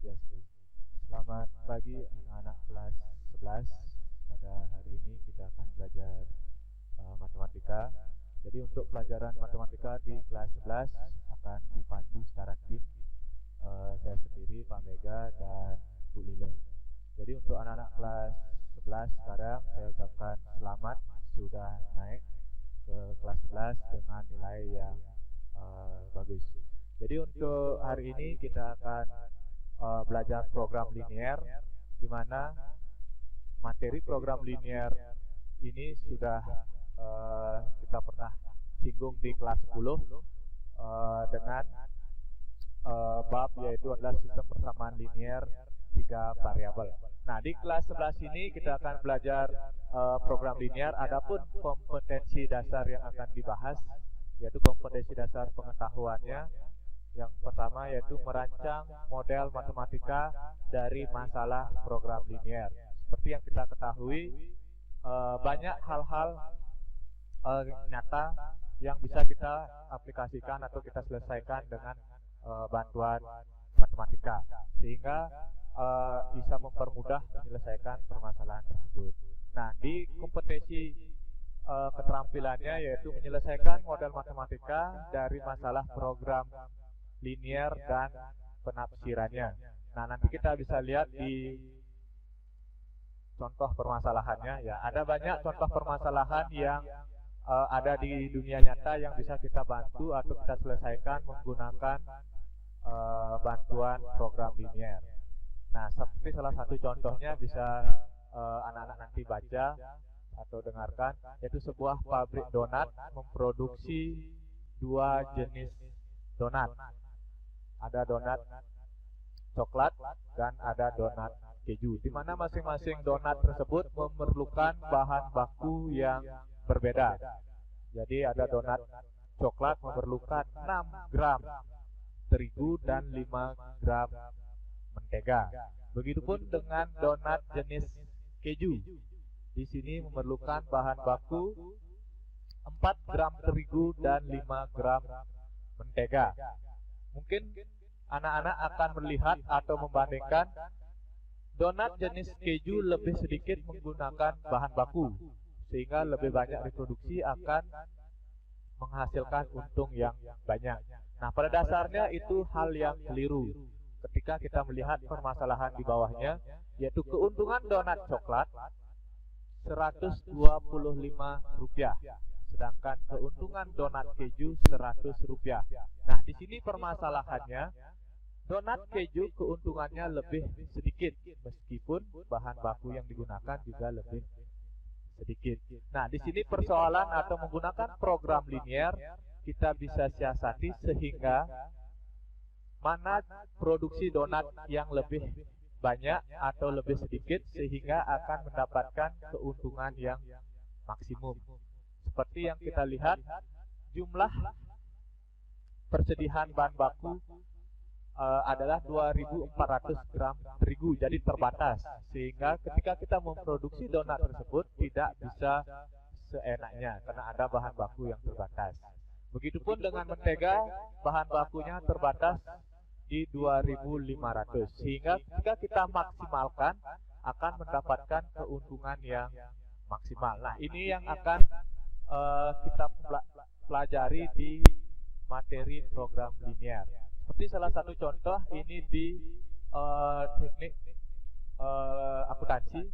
Swastiastu. Selamat pagi anak-anak kelas 11. Pada hari ini kita akan belajar matematika. Jadi untuk pelajaran matematika di kelas 11 akan dipandu secara tim. Saya sendiri, Pak Mega dan Bu Lila. Jadi untuk anak-anak kelas 11 sekarang saya ucapkan selamat sudah naik ke kelas 11 dengan nilai yang bagus. Jadi untuk hari ini kita akan belajar program linier, di mana materi program linier ini sudah kita pernah singgung di kelas 10 dengan bab yaitu adalah sistem persamaan linier 3 variabel. Nah, di kelas 11 ini kita akan belajar program linier. Adapun kompetensi dasar yang akan dibahas yaitu kompetensi dasar pengetahuannya. Yang pertama yaitu merancang model matematika dari masalah program linier. Seperti yang kita ketahui, banyak hal-hal nyata yang bisa kita aplikasikan atau kita selesaikan dengan bantuan matematika, sehingga bisa mempermudah menyelesaikan permasalahan tersebut. Nah, di kompetensi keterampilannya yaitu menyelesaikan model matematika dari masalah program linier dan penafsirannya. Nah, nanti kita bisa lihat di contoh permasalahannya ya. Ada banyak contoh permasalahan yang ada di dunia nyata yang bisa kita bantu atau kita selesaikan menggunakan bantuan program linier. Nah, seperti salah satu contohnya bisa anak-anak nanti baca atau dengarkan, yaitu sebuah pabrik donat memproduksi 2 jenis donat. Ada donat coklat dan ada donat keju, di mana masing-masing donat tersebut memerlukan bahan baku yang berbeda. Jadi ada donat coklat memerlukan 6 gram terigu dan 5 gram mentega. Begitupun dengan donat jenis keju. Di sini memerlukan bahan baku 4 gram terigu dan 5 gram mentega. Mungkin anak-anak akan melihat atau membandingkan donat jenis keju lebih sedikit menggunakan bahan baku, sehingga lebih banyak diproduksi akan menghasilkan untung yang banyak. Nah, pada dasarnya itu hal yang keliru ketika kita melihat permasalahan di bawahnya, yaitu keuntungan donat coklat Rp125, sedangkan keuntungan donat keju Rp100. Nah, di sini permasalahannya donat keju keuntungannya lebih sedikit meskipun bahan baku yang digunakan juga lebih sedikit. Nah, di sini persoalan atau menggunakan program linier kita bisa siasati sehingga mana produksi donat yang lebih banyak atau lebih sedikit sehingga akan mendapatkan keuntungan yang maksimum. Seperti yang kita lihat, jumlah persediaan bahan baku adalah 2.400 gram terigu, jadi terbatas, sehingga ketika kita memproduksi donat tersebut tidak bisa seenaknya karena ada bahan baku yang terbatas. Begitupun dengan mentega, bahan bakunya terbatas di 2.500, sehingga ketika kita maksimalkan akan mendapatkan keuntungan yang maksimal. Nah, ini yang akan kita pelajari di materi program linier. Seperti salah satu contoh ini di teknik akuntansi,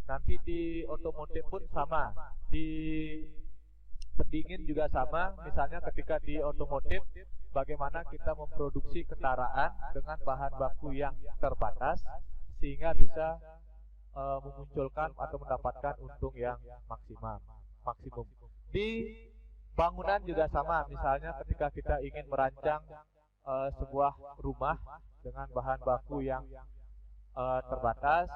nanti di otomotif pun sama, di pendingin juga sama. Misalnya ketika di otomotif, bagaimana kita memproduksi kendaraan dengan bahan baku yang terbatas sehingga bisa memunculkan atau mendapatkan untung yang maksimum. Di bangunan juga sama, misalnya ketika kita ingin merancang sebuah rumah dengan bahan baku yang terbatas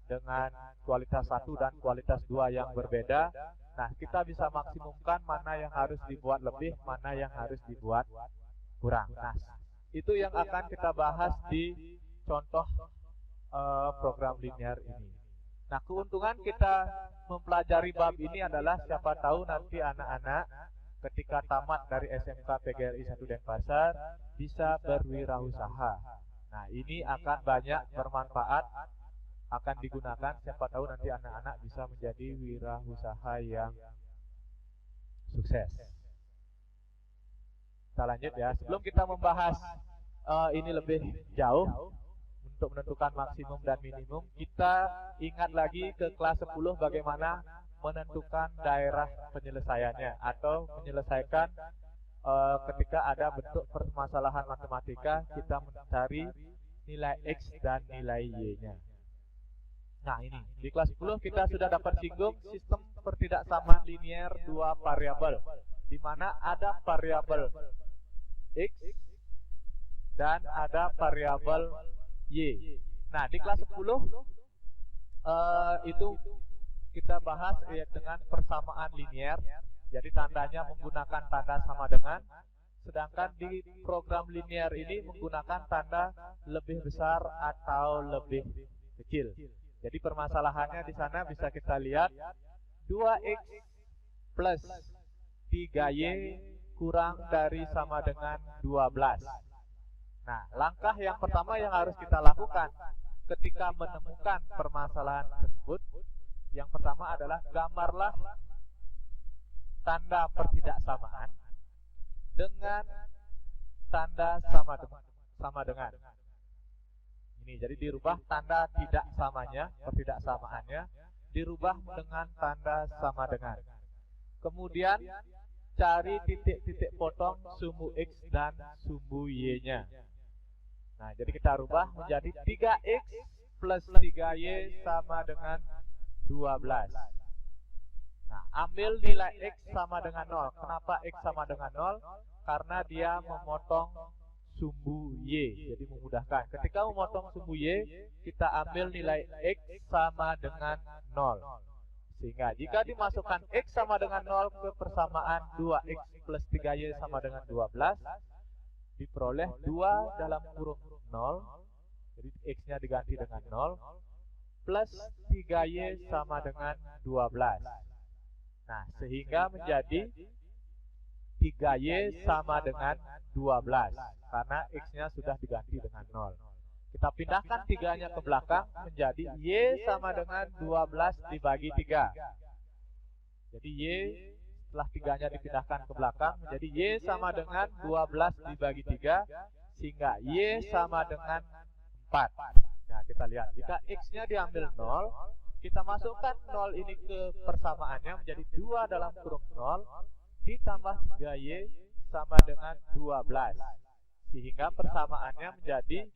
dengan kualitas 1 dan kualitas 2 yang berbeda. Nah, kita bisa maksimumkan mana yang harus dibuat lebih, mana yang harus dibuat kurang. Nah, itu yang akan kita bahas di contoh program linier ini. Nah, keuntungan kita mempelajari bab ini adalah siapa tahu nanti anak-anak ketika tamat dari SMK PGRI 1 Denpasar bisa berwirausaha. Nah, ini akan banyak bermanfaat, akan digunakan, siapa tahu nanti anak-anak bisa menjadi wirausaha yang sukses. Kita lanjut ya. Sebelum kita membahas ini lebih jauh untuk menentukan maksimum dan minimum, kita ingat lagi ke kelas 10 bagaimana menentukan daerah penyelesaiannya atau menyelesaikan ketika ada bentuk permasalahan matematika, kita mencari nilai X dan nilai Y-nya. Nah, ini di kelas 10 kita sudah dapat singgung sistem pertidaksamaan linear dua variabel, di mana ada variabel X dan ada variabel Y. Nah, di kelas 10 itu kita bahas dengan persamaan linear. Jadi tandanya menggunakan tanda sama dengan. Sedangkan di program linear ini menggunakan tanda lebih besar atau lebih kecil. Jadi permasalahannya di sana bisa kita lihat 2x plus 3y kurang dari sama dengan 12. Nah, langkah yang pertama yang harus kita lakukan ketika menemukan permasalahan tersebut, yang pertama adalah gambarlah tanda pertidaksamaan dengan tanda sama dengan. Ini jadi dirubah tanda tidak samanya, pertidaksamaannya dirubah dengan tanda sama dengan. Kemudian cari titik-titik potong sumbu X dan sumbu Y-nya. Nah, jadi kita rubah menjadi 3X plus 3Y sama dengan 12. Nah, ambil nilai X sama dengan 0. Kenapa X sama dengan 0? Karena dia memotong sumbu Y, jadi memudahkan. Ketika memotong sumbu Y, kita ambil nilai X sama dengan 0. Sehingga jika dimasukkan X sama dengan 0 ke persamaan 2X plus 3Y sama dengan 12, diperoleh 2 dalam kurung 0, jadi X-nya diganti dengan 0, plus 3Y sama dengan 12. Nah, sehingga menjadi 3Y sama dengan 12, karena X-nya sudah diganti dengan 0. Kita pindahkan 3-nya ke belakang menjadi Y sama dengan 12 dibagi 3. Jadi Y setelah 3-nya dipindahkan ke belakang menjadi Y sama dengan 12 dibagi 3, sehingga Y sama dengan 4. Nah, kita lihat, jika X-nya diambil 0, kita masukkan 0 ini ke persamaannya menjadi 2 dalam kurung 0 ditambah 3Y sama dengan 12. Sehingga persamaannya menjadi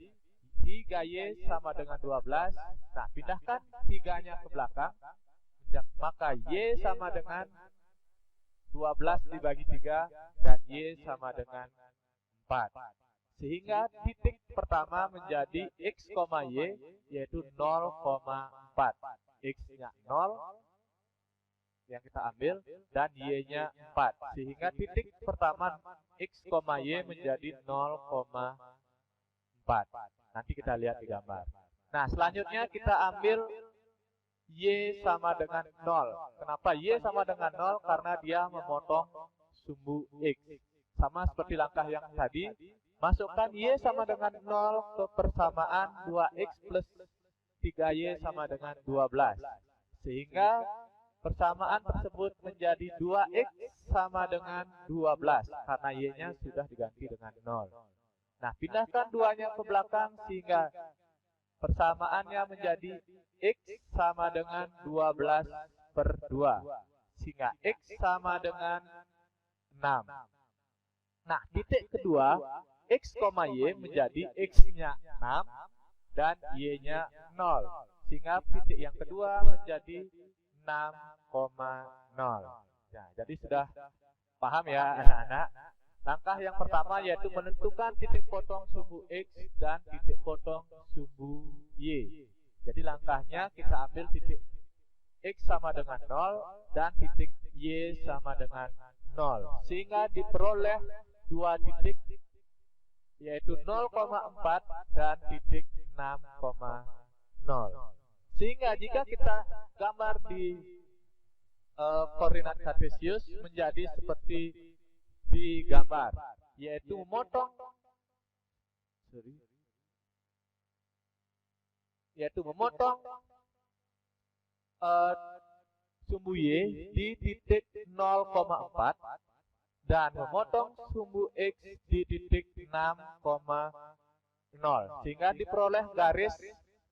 3Y sama dengan 12. Nah, pindahkan 3-nya ke belakang, maka Y sama dengan 12 dibagi 3 dan Y sama dengan 4. Sehingga titik pertama menjadi X, Y yaitu 0,4. X-nya 0 yang kita ambil dan Y-nya 4. Sehingga titik pertama X, Y menjadi 0,4. Nanti kita lihat di gambar. Nah, selanjutnya kita ambil Y sama dengan 0. Kenapa Y sama dengan 0? Karena dia memotong sumbu X. Sama seperti langkah yang tadi, masukkan Y sama dengan 0 ke persamaan 2X plus 3Y sama dengan 12. Sehingga persamaan tersebut menjadi 2X sama dengan 12, karena Y-nya sudah diganti dengan 0. Nah, pindahkan 2-nya ke belakang sehingga persamaannya menjadi X sama dengan 12 per 2. Sehingga X sama dengan 6. Nah, titik kedua, X, Y menjadi X-nya 6 dan Y-nya 0. Sehingga titik yang kedua menjadi 6,0. Nah, jadi sudah paham ya anak-anak? Langkah yang pertama yaitu menentukan titik potong sumbu X dan titik potong sumbu Y. Jadi langkahnya kita ambil titik X sama dengan 0 dan titik Y sama dengan 0. Sehingga diperoleh dua titik yaitu 0,4 dan titik 6,0. Sehingga jika kita gambar di koordinat kartesius menjadi seperti di gambar, yaitu memotong yaitu memotong sumbu Y di titik 0,4 dan memotong sumbu X di titik 6,0 sehingga diperoleh garis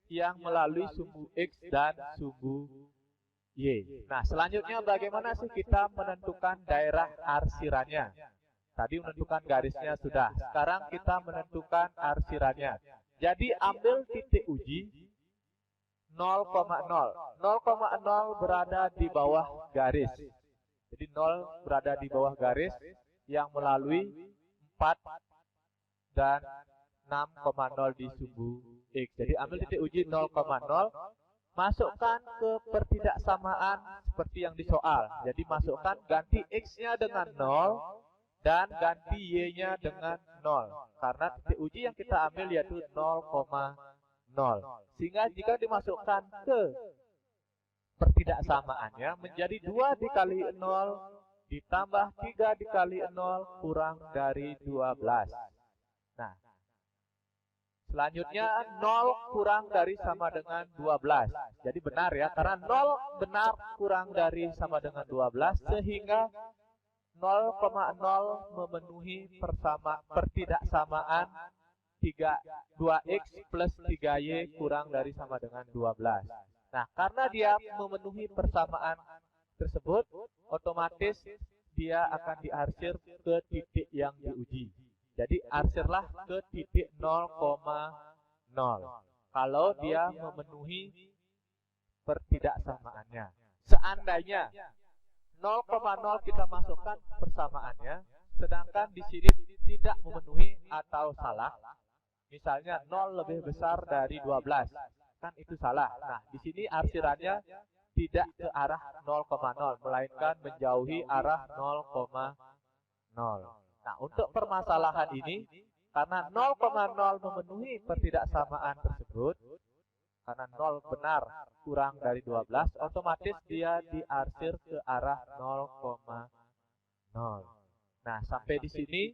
yang melalui sumbu X dan sumbu Y. Nah, selanjutnya bagaimana sih kita menentukan daerah arsirannya? Tadi menentukan garisnya sudah. Sekarang kita menentukan arsirannya. Jadi ambil titik uji 0,0. 0,0 berada di bawah garis. Jadi 0 berada di bawah garis yang melalui 4 dan 6,0 di sumbu X. Jadi ambil titik uji 0,0, masukkan ke pertidaksamaan seperti yang di soal. Jadi masukkan ganti X-nya dengan 0 dan ganti Y-nya dengan 0. Karena titik uji yang kita ambil yaitu 0,0. Sehingga jika dimasukkan ke pertidaksamaannya menjadi 2 dikali 0 ditambah 3 dikali 0 kurang dari 12. Nah, selanjutnya 0 kurang dari sama dengan 12. Jadi benar ya, karena 0 benar kurang dari sama dengan 12 sehingga 0,0 memenuhi pertidaksamaan 2x plus 3y kurang dari sama dengan 12. Nah, karena dia memenuhi persamaan tersebut, otomatis dia akan diarsir ke titik yang diuji. Jadi arsirlah ke titik 0,0 kalau dia memenuhi pertidaksamaannya. Seandainya 0,0 kita masukkan persamaannya, sedangkan di sini tidak memenuhi atau salah. Misalnya 0 lebih besar dari 12, kan itu salah. Nah, di sini arsirannya tidak ke arah 0,0, melainkan menjauhi arah 0,0. Nah, untuk permasalahan ini, karena 0,0 memenuhi pertidaksamaan tersebut, karena 0 benar kurang dari 12, otomatis dia diarsir ke arah 0,0. Nah, sampai di sini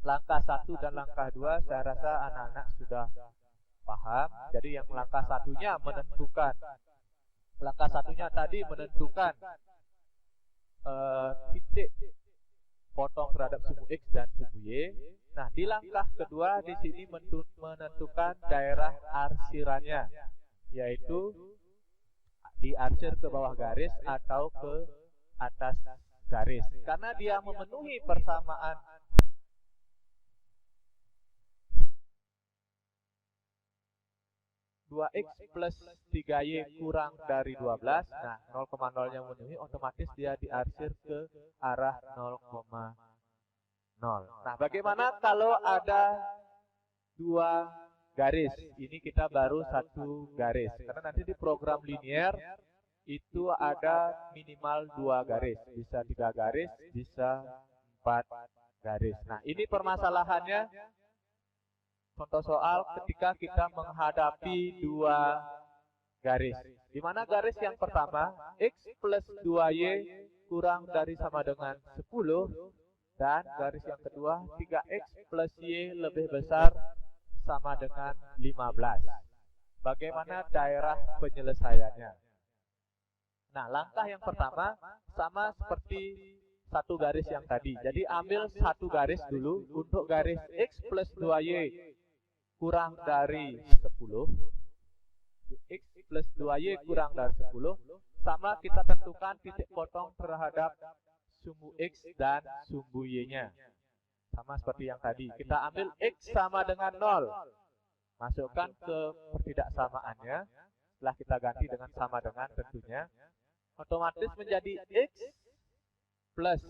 langkah 1 dan langkah 2 saya rasa anak-anak sudah paham. Jadi yang langkah satunya menentukan, langkah satunya tadi menentukan titik potong terhadap sumbu X dan sumbu Y. Nah, di langkah kedua di sini menentukan daerah arsirannya, yaitu diarsir ke bawah garis atau ke atas garis. Karena dia memenuhi persamaan 2x plus 3y kurang dari 12. Nah, 0,0-nya memenuhi, otomatis dia diarsir ke arah 0,0. Nah, bagaimana kalau ada 2 garis? Ini kita baru 1 garis. Karena nanti di program linier itu ada minimal 2 garis. Bisa 3 garis, bisa 4 garis. Nah, ini permasalahannya. Contoh soal ketika kita menghadapi 2 garis. Di mana garis yang pertama, X plus 2Y kurang dari sama dengan 10. Dan garis yang kedua, 3X plus Y lebih besar sama dengan 15. Bagaimana daerah penyelesaiannya? Nah, langkah yang pertama sama seperti 1 garis yang tadi. Jadi ambil 1 garis dulu untuk garis X plus 2Y kurang dari 10. X plus 2Y kurang dari 10. Sama kita tentukan titik potong terhadap sumbu X dan sumbu Y-nya. Sama seperti yang tadi. Kita ambil X sama dengan 0. Masukkan ke pertidaksamaannya. Setelah kita ganti dengan sama dengan tentunya, otomatis menjadi X plus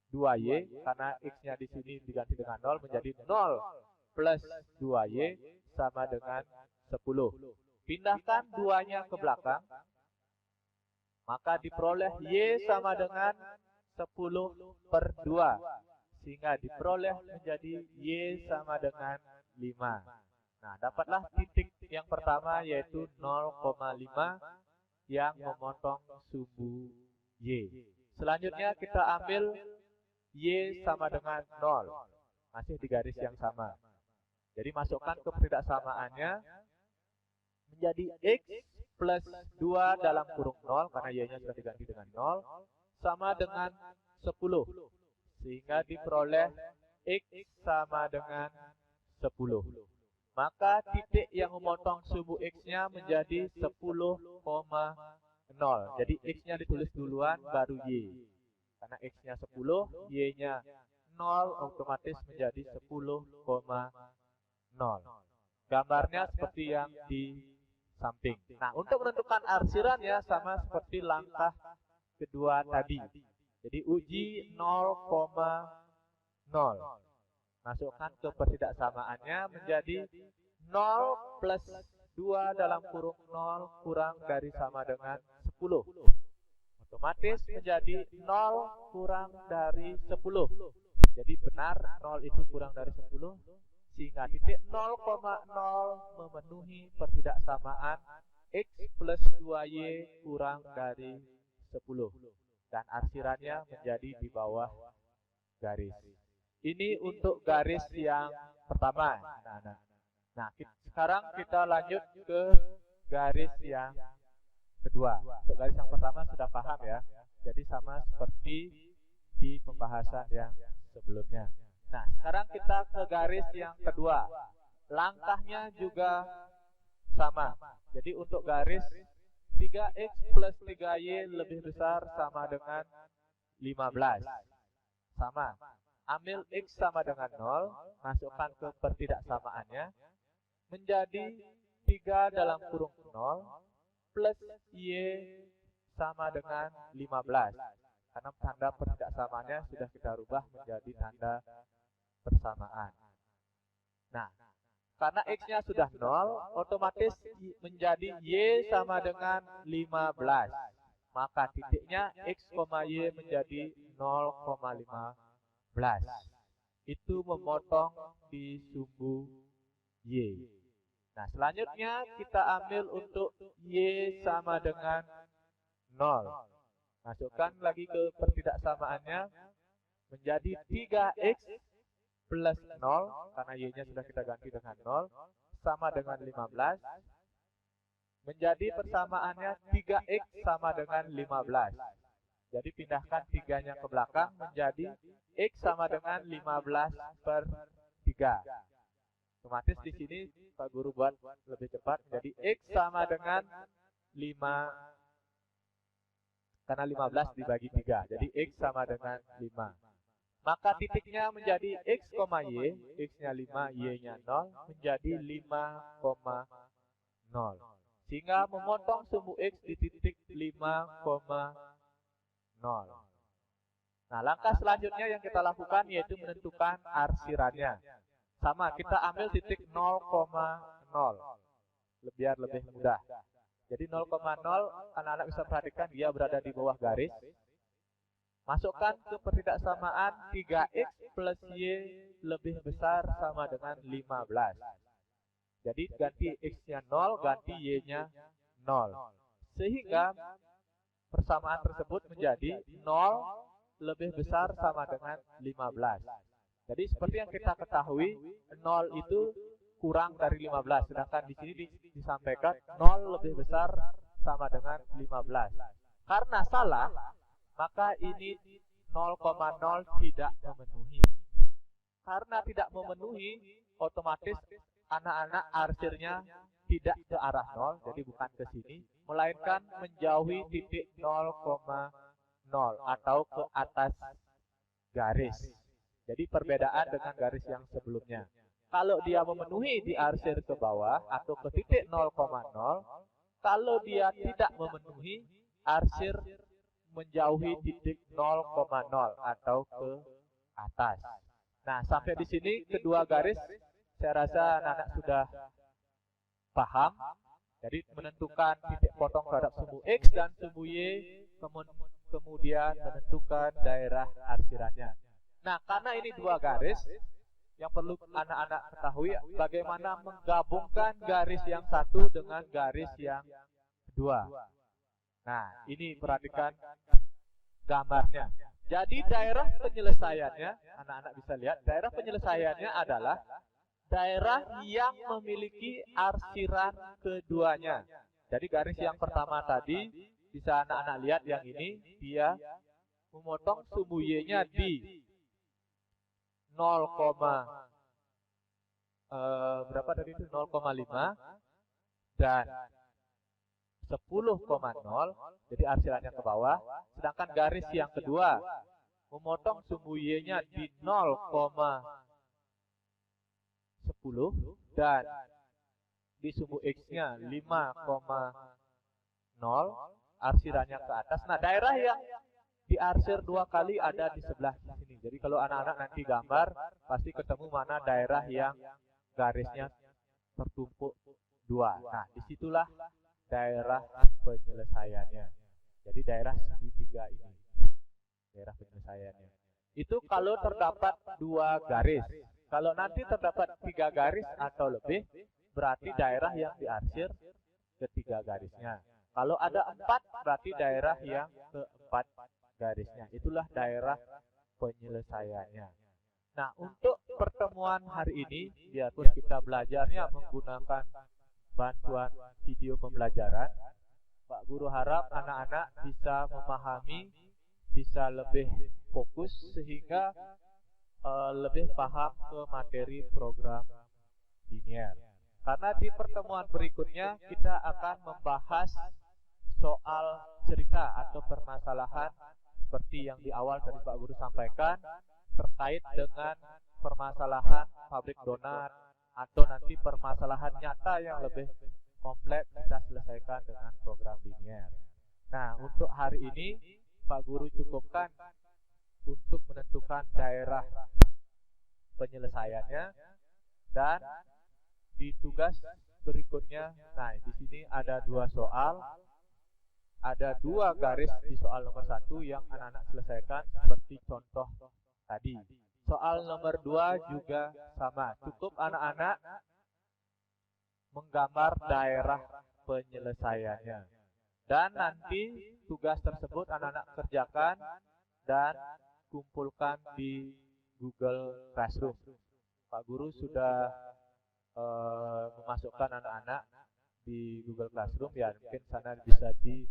2Y, karena X-nya di sini diganti dengan 0, menjadi 0 plus 2Y sama dengan 10. Pindahkan 2-nya ke belakang, maka diperoleh Y sama dengan 10 per 2. Sehingga diperoleh menjadi Y sama dengan 5. Nah, dapatlah titik yang pertama yaitu 0,5 yang memotong sumbu Y. Selanjutnya kita ambil Y sama dengan 0. Masih di garis yang sama. Jadi masukkan ke pertidaksamaannya. menjadi X plus 2 dalam kurung 0, karena Y-nya sudah diganti dengan 0, sama dengan 10. Sehingga diperoleh X sama dengan 10. Maka titik yang memotong sumbu X-nya menjadi 10,0. Jadi X-nya ditulis duluan, baru Y. Karena X-nya 10, Y-nya 0, otomatis menjadi 10,0. Gambarnya seperti yang di samping. Nah, untuk menentukan arsirannya sama seperti langkah kedua tadi. Jadi uji 0,0. Masukkan ke pertidaksamaannya menjadi 0 plus 2 dalam kurung 0 kurang dari sama dengan 10. Otomatis menjadi 0 kurang dari 10. Jadi benar 0 itu kurang dari 10. Sehingga titik 0,0 memenuhi pertidaksamaan X plus 2Y kurang dari 10. Dan arsirannya menjadi di bawah garis. Ini untuk garis yang pertama. Nah, sekarang kita lanjut ke garis yang kedua. Untuk garis yang pertama sudah paham ya. Jadi sama seperti di pembahasan yang sebelumnya. Nah, sekarang kita ke garis yang kedua. Langkahnya juga sama. Jadi untuk garis 3X plus 3Y lebih besar sama dengan 15. Sama. Ambil X sama dengan 0, masukkan ke pertidaksamaannya, menjadi 3 dalam kurung 0, plus Y sama dengan 15. Karena tanda pertidaksamaannya sudah kita rubah menjadi tanda persamaan. Nah, karena X-nya sudah 0, otomatis menjadi Y sama dengan 15. Maka titiknya X, Y menjadi 0,15. Itu memotong di sumbu Y. Nah, selanjutnya kita ambil untuk Y sama dengan 0. Masukkan lagi ke pertidaksamaannya menjadi 3X plus 0, karena Y-nya sudah kita ganti dengan 0, sama dengan 15. Menjadi persamaannya 3X sama dengan 15. Jadi pindahkan 3-nya ke belakang menjadi X sama dengan 15 per 3. Otomatis di sini Pak Guru buat lebih cepat menjadi X sama dengan 5, karena 15 dibagi 3. Jadi X sama dengan 5. Maka titiknya menjadi X, Y, X-nya 5, Y-nya 0, menjadi 5,0. Sehingga memotong sumbu X di titik 5,0. Nah, langkah selanjutnya yang kita lakukan yaitu menentukan arsirannya. Sama, kita ambil titik 0,0. Biar lebih mudah. Jadi 0,0, anak-anak bisa perhatikan dia berada di bawah garis. Masukkan ke pertidaksamaan 3X plus Y lebih besar sama dengan 15. Jadi ganti X-nya 0, ganti Y-nya 0. Sehingga persamaan tersebut menjadi 0 lebih besar sama dengan 15. Jadi seperti yang kita ketahui, 0 itu kurang dari 15. Sedangkan di sini disampaikan 0 lebih besar sama dengan 15. Karena salah, maka ini 0,0 tidak memenuhi. Karena tidak memenuhi, otomatis anak-anak arsirnya tidak ke arah 0, jadi bukan ke sini, melainkan menjauhi titik 0,0 atau ke atas garis. Jadi perbedaan dengan garis yang sebelumnya. Kalau dia memenuhi di arsir ke bawah atau ke titik 0,0, kalau dia tidak memenuhi, arsir menjauhi titik 0,0 atau ke atas. Nah, sampai di sini kedua garis saya rasa anak-anak sudah paham. Jadi menentukan titik potong terhadap sumbu X dan sumbu Y, kemudian menentukan daerah arsirannya. Nah, karena ini dua garis, yang perlu anak-anak ketahui bagaimana menggabungkan garis yang satu dengan garis yang kedua. Nah, ini perhatikan gambarnya. Jadi daerah penyelesaiannya, anak-anak bisa lihat, daerah penyelesaiannya adalah daerah yang memiliki arsiran keduanya. Jadi garis yang pertama tadi, bisa anak-anak lihat yang ini, dia memotong sumbu Y-nya di 0, berapa tadi itu 0,5 dan 10,0, jadi arsirannya ke bawah. Sedangkan garis yang kedua memotong sumbu Y-nya di 0,10 dan di sumbu X-nya 5,0, arsirannya ke atas. Nah, daerah yang diarsir 2 kali ada di sebelah sini. Jadi kalau anak-anak nanti gambar, pasti ketemu mana daerah yang garisnya tertumpuk 2. Nah, disitulah daerah penyelesaiannya. Jadi daerah segitiga ini, daerah penyelesaiannya. Itu kalau terdapat 2 garis. Kalau nanti terdapat 3 garis atau lebih, berarti daerah yang diarsir ketiga garisnya. Kalau ada 4, berarti daerah yang keempat garisnya. Itulah daerah penyelesaiannya. Nah, untuk pertemuan hari ini, biarpun kita belajarnya menggunakan bantuan video pembelajaran, Pak Guru harap anak-anak bisa memahami, bisa lebih fokus, sehingga lebih paham ke materi program linear. Karena di pertemuan berikutnya kita akan membahas soal cerita atau permasalahan seperti yang di awal tadi Pak Guru sampaikan, terkait dengan permasalahan pabrik donat atau nanti permasalahan nyata yang lebih kompleks kita selesaikan dengan program linear. Nah, untuk hari ini Pak Guru cukupkan untuk menentukan daerah penyelesaiannya, dan di tugas berikutnya, nah di sini ada 2 soal, ada 2 garis di soal nomor 1 yang anak-anak selesaikan seperti contoh tadi. Soal nomor 2 juga sama, cukup anak-anak menggambar daerah penyelesaiannya. Dan nanti tugas tersebut anak-anak kerjakan dan kumpulkan di Google Classroom. Pak Guru sudah memasukkan anak-anak di Google Classroom, ya mungkin sana bisa di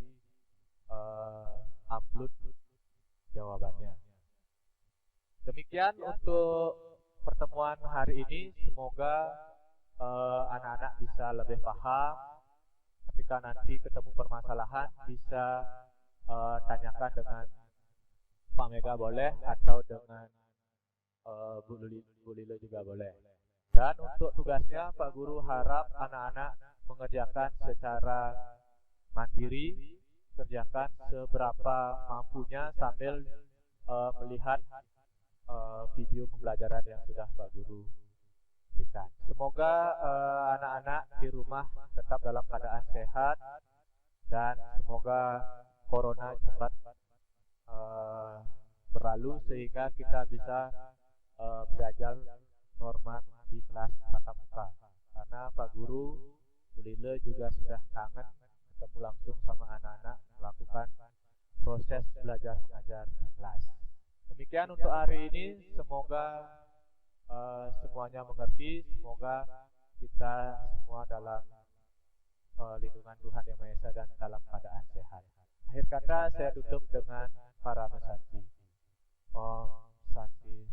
upload jawabannya. Demikian untuk pertemuan hari ini, semoga anak-anak bisa lebih paham. Ketika nanti ketemu permasalahan, bisa tanyakan dengan Pak Mega boleh, atau dengan Bu Lilo juga boleh. Dan untuk tugasnya, Pak Guru harap anak-anak mengerjakan secara mandiri, kerjakan seberapa mampunya sambil melihat video pembelajaran yang sudah Pak Guru berikan. Semoga anak-anak di rumah tetap dalam keadaan sehat, dan semoga corona cepat berlalu sehingga kita bisa belajar normal di kelas tatap muka. Karena Pak Guru, Bu Lile juga sudah kangen ketemu langsung sama anak-anak, melakukan proses belajar mengajar di kelas. Demikian untuk hari ini, semoga semuanya mengerti, semoga kita semua dalam lindungan Tuhan Yang Maha Esa dan dalam keadaan sehat. Akhir kata saya tutup dengan para mesanti. Om Santi.